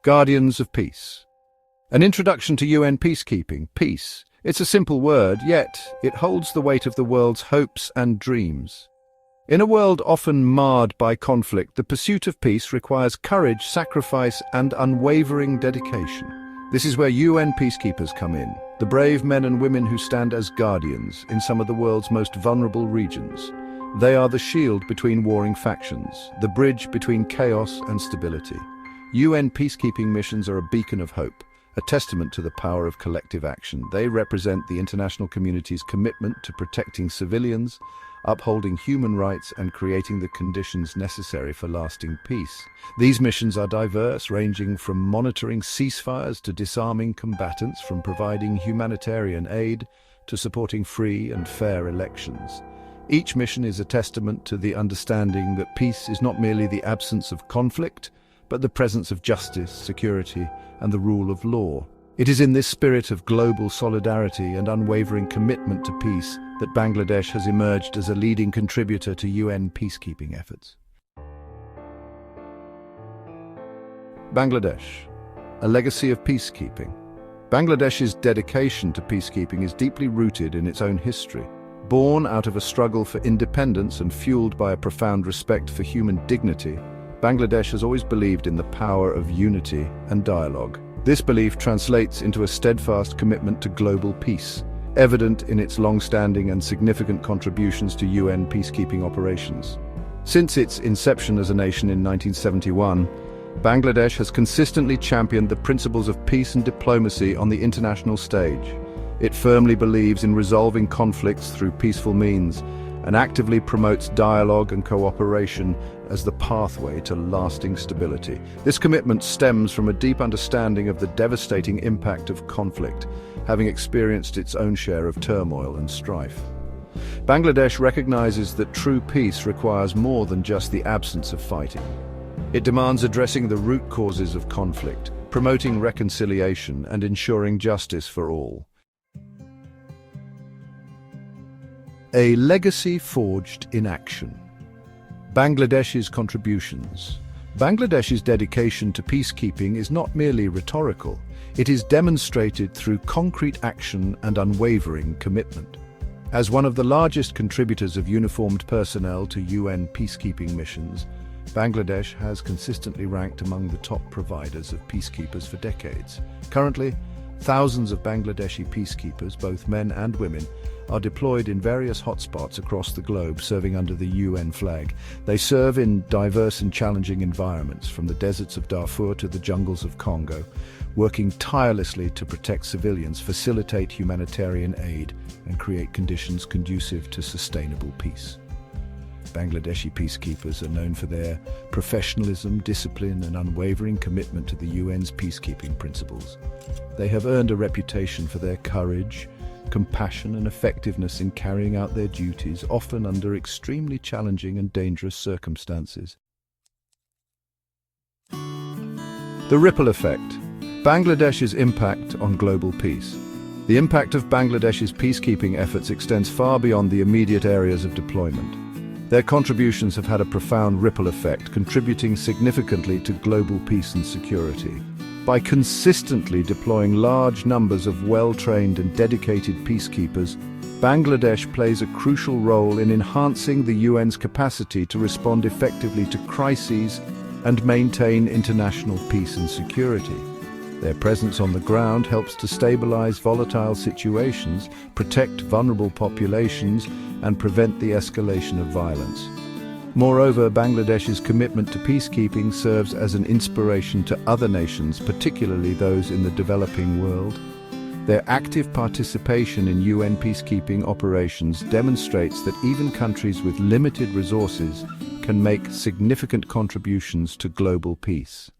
Guardians of Peace. An introduction to UN peacekeeping. Peace. It's a simple word, yet it holds the weight of the world's hopes and dreams. In a world often marred by conflict, the pursuit of peace requires courage, sacrifice, and unwavering dedication. This is where UN peacekeepers come in, the brave men and women who stand as guardians in some of the world's most vulnerable regions. They are the shield between warring factions, the bridge between chaos and stability. UN peacekeeping missions are a beacon of hope, a testament to the power of collective action. They represent the international community's commitment to protecting civilians, upholding human rights, and creating the conditions necessary for lasting peace. These missions are diverse, ranging from monitoring ceasefires to disarming combatants, from providing humanitarian aid to supporting free and fair elections. Each mission is a testament to the understanding that peace is not merely the absence of conflict, but the presence of justice, security, and the rule of law. It is in this spirit of global solidarity and unwavering commitment to peace that Bangladesh has emerged as a leading contributor to UN peacekeeping efforts. Bangladesh, a legacy of peacekeeping. Bangladesh's dedication to peacekeeping is deeply rooted in its own history. Born out of a struggle for independence and fueled by a profound respect for human dignity, Bangladesh has always believed in the power of unity and dialogue. This belief translates into a steadfast commitment to global peace, evident in its long-standing and significant contributions to UN peacekeeping operations. Since its inception as a nation in 1971, Bangladesh has consistently championed the principles of peace and diplomacy on the international stage. It firmly believes in resolving conflicts through peaceful means and actively promotes dialogue and cooperation as the pathway to lasting stability. This commitment stems from a deep understanding of the devastating impact of conflict, having experienced its own share of turmoil and strife. Bangladesh recognizes that true peace requires more than just the absence of fighting. It demands addressing the root causes of conflict, promoting reconciliation, and ensuring justice for all. A legacy forged in action. Bangladesh's contributions. Bangladesh's dedication to peacekeeping is not merely rhetorical, it is demonstrated through concrete action and unwavering commitment. As one of the largest contributors of uniformed personnel to UN peacekeeping missions, Bangladesh has consistently ranked among the top providers of peacekeepers for decades. Currently, thousands of Bangladeshi peacekeepers, both men and women, are deployed in various hotspots across the globe, serving under the UN flag. They serve in diverse and challenging environments, from the deserts of Darfur to the jungles of Congo, working tirelessly to protect civilians, facilitate humanitarian aid, and create conditions conducive to sustainable peace. Bangladeshi peacekeepers are known for their professionalism, discipline, and unwavering commitment to the UN's peacekeeping principles. They have earned a reputation for their courage, compassion, and effectiveness in carrying out their duties, often under extremely challenging and dangerous circumstances. The ripple effect. Bangladesh's impact on global peace. The impact of Bangladesh's peacekeeping efforts extends far beyond the immediate areas of deployment. Their contributions have had a profound ripple effect, contributing significantly to global peace and security. By consistently deploying large numbers of well-trained and dedicated peacekeepers, Bangladesh plays a crucial role in enhancing the UN's capacity to respond effectively to crises and maintain international peace and security. Their presence on the ground helps to stabilize volatile situations, protect vulnerable populations, and prevent the escalation of violence. Moreover, Bangladesh's commitment to peacekeeping serves as an inspiration to other nations, particularly those in the developing world. Their active participation in UN peacekeeping operations demonstrates that even countries with limited resources can make significant contributions to global peace.